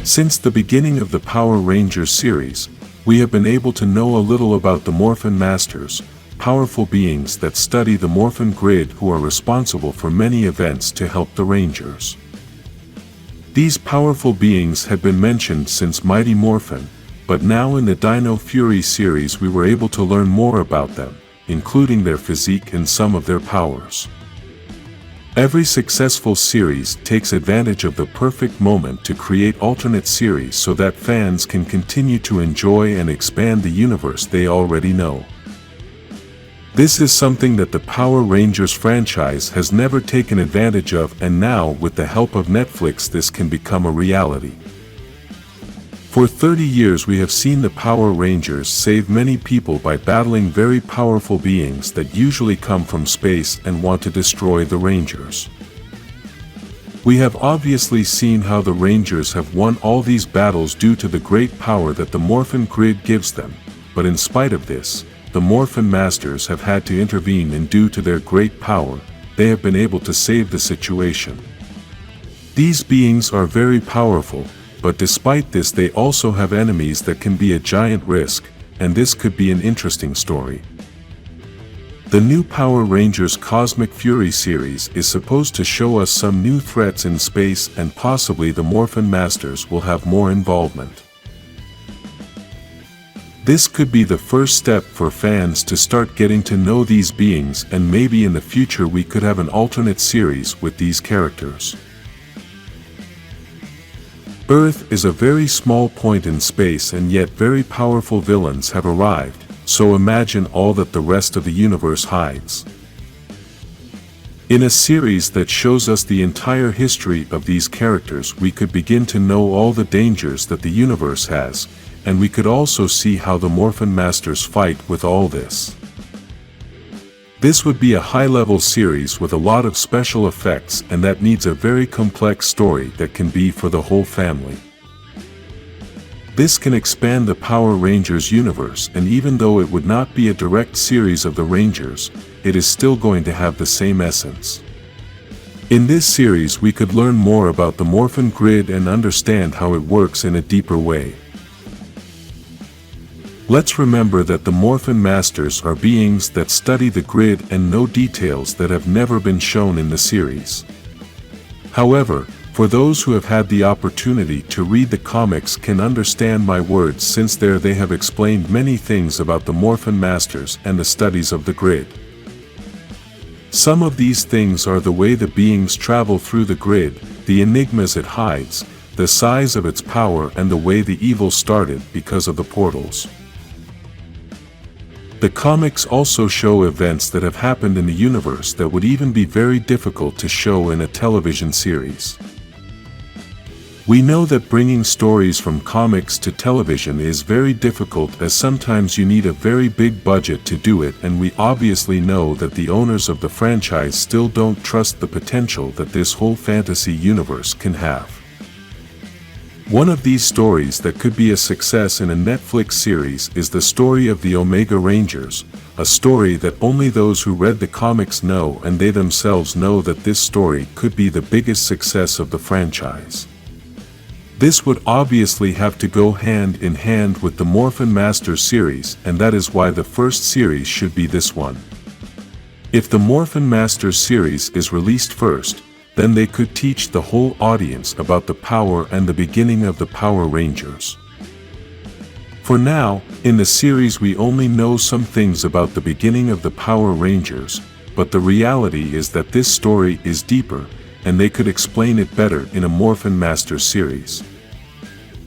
Since the beginning of the Power Rangers series, we have been able to know a little about the Morphin Masters, powerful beings that study the Morphin Grid who are responsible for many events to help the Rangers. These powerful beings had been mentioned since Mighty Morphin, but now in the Dino Fury series we were able to learn more about them, including their physique and some of their powers. Every successful series takes advantage of the perfect moment to create alternate series so that fans can continue to enjoy and expand the universe they already know. This is something that the Power Rangers franchise has never taken advantage of, and now with the help of Netflix this can become a reality. For 30 years we have seen the Power Rangers save many people by battling very powerful beings that usually come from space and want to destroy the Rangers. We have obviously seen how the Rangers have won all these battles due to the great power that the Morphin Grid gives them, but in spite of this, the Morphin Masters have had to intervene, and due to their great power, they have been able to save the situation. These beings are very powerful, but despite this they also have enemies that can be a giant risk, and this could be an interesting story. The new Power Rangers Cosmic Fury series is supposed to show us some new threats in space, and possibly the Morphin Masters will have more involvement. This could be the first step for fans to start getting to know these beings, and maybe in the future we could have an alternate series with these characters. Earth is a very small point in space, and yet very powerful villains have arrived, so imagine all that the rest of the universe hides. In a series that shows us the entire history of these characters we could begin to know all the dangers that the universe has, and we could also see how the Morphin Masters fight with all this. This would be a high-level series with a lot of special effects, and that needs a very complex story that can be for the whole family. This can expand the Power Rangers universe, and even though it would not be a direct series of the Rangers, it is still going to have the same essence. In this series we could learn more about the Morphin Grid and understand how it works in a deeper way. Let's remember that the Morphin Masters are beings that study the grid and know details that have never been shown in the series. However, for those who have had the opportunity to read the comics can understand my words, since there they have explained many things about the Morphin Masters and the studies of the grid. Some of these things are the way the beings travel through the grid, the enigmas it hides, the size of its power, and the way the evil started because of the portals. The comics also show events that have happened in the universe that would even be very difficult to show in a television series. We know that bringing stories from comics to television is very difficult, as sometimes you need a very big budget to do it, and we obviously know that the owners of the franchise still don't trust the potential that this whole fantasy universe can have. One of these stories that could be a success in a Netflix series is the story of the Omega Rangers, a story that only those who read the comics know, and they themselves know that this story could be the biggest success of the franchise. This would obviously have to go hand in hand with the Morphin Masters series, and that is why the first series should be this one. If the Morphin Masters series is released first, then they could teach the whole audience about the power and the beginning of the Power Rangers. For now, in the series we only know some things about the beginning of the Power Rangers, but the reality is that this story is deeper, and they could explain it better in a Morphin Masters series.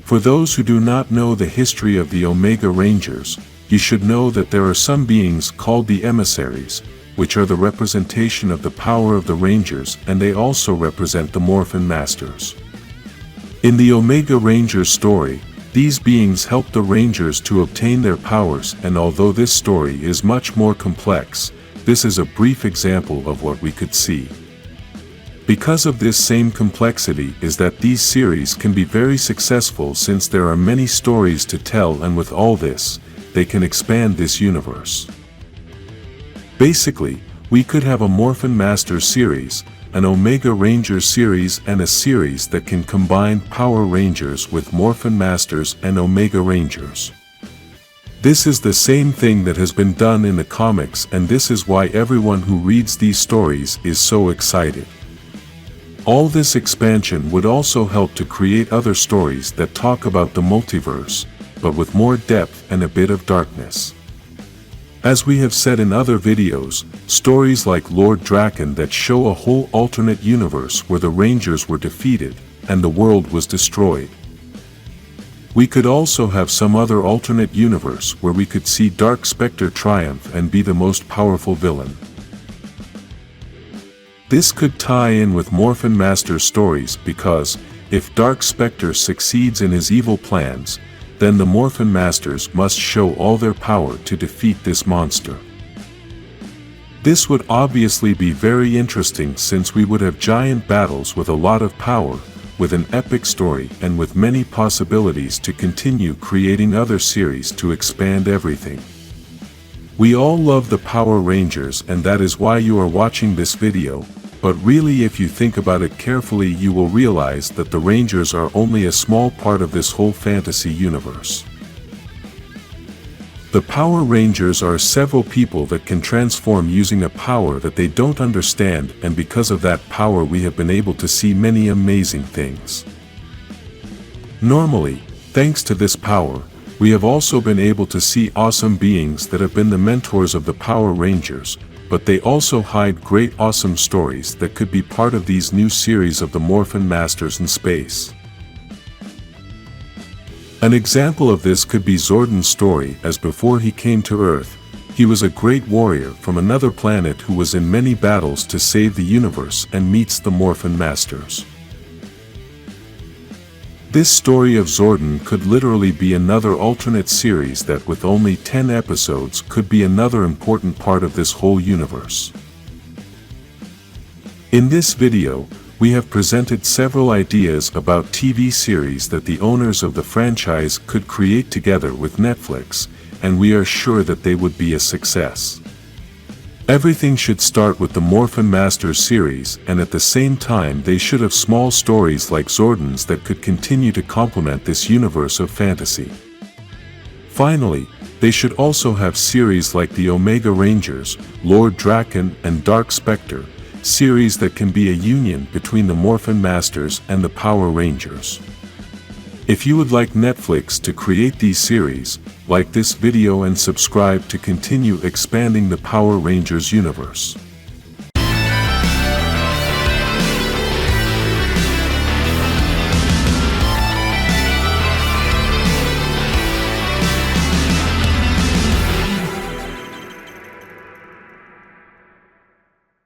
For those who do not know the history of the Omega Rangers, you should know that there are some beings called the emissaries, which are the representation of the power of the Rangers, and they also represent the Morphin Masters. In the Omega Rangers story, these beings help the Rangers to obtain their powers, and although this story is much more complex, this is a brief example of what we could see. Because of this same complexity is that these series can be very successful, since there are many stories to tell, and with all this, they can expand this universe. Basically, we could have a Morphin Masters series, an Omega Rangers series and a series that can combine Power Rangers with Morphin Masters and Omega Rangers. This is the same thing that has been done in the comics, and this is why everyone who reads these stories is so excited. All this expansion would also help to create other stories that talk about the multiverse, but with more depth and a bit of darkness. As we have said in other videos, stories like Lord Drakkon that show a whole alternate universe where the Rangers were defeated, and the world was destroyed. We could also have some other alternate universe where we could see Dark Spectre triumph and be the most powerful villain. This could tie in with Morphin Masters stories because, if Dark Spectre succeeds in his evil plans, then the Morphin Masters must show all their power to defeat this monster. This would obviously be very interesting since we would have giant battles with a lot of power, with an epic story and with many possibilities to continue creating other series to expand everything. We all love the Power Rangers, and that is why you are watching this video, but really if you think about it carefully you will realize that the Rangers are only a small part of this whole fantasy universe. The Power Rangers are several people that can transform using a power that they don't understand, and because of that power we have been able to see many amazing things. Normally, thanks to this power, we have also been able to see awesome beings that have been the mentors of the Power Rangers, but they also hide great awesome stories that could be part of these new series of the Morphin Masters in space. An example of this could be Zordon's story, as before he came to Earth, he was a great warrior from another planet who was in many battles to save the universe and meets the Morphin Masters. This story of Zordon could literally be another alternate series that with only 10 episodes could be another important part of this whole universe. In this video, we have presented several ideas about TV series that the owners of the franchise could create together with Netflix, and we are sure that they would be a success. Everything should start with the Morphin Masters series, and at the same time they should have small stories like Zordon's that could continue to complement this universe of fantasy. Finally, they should also have series like the Omega Rangers, Lord Drakkon and Dark Spectre, series that can be a union between the Morphin Masters and the Power Rangers. If you would like Netflix to create these series, like this video and subscribe to continue expanding the Power Rangers universe.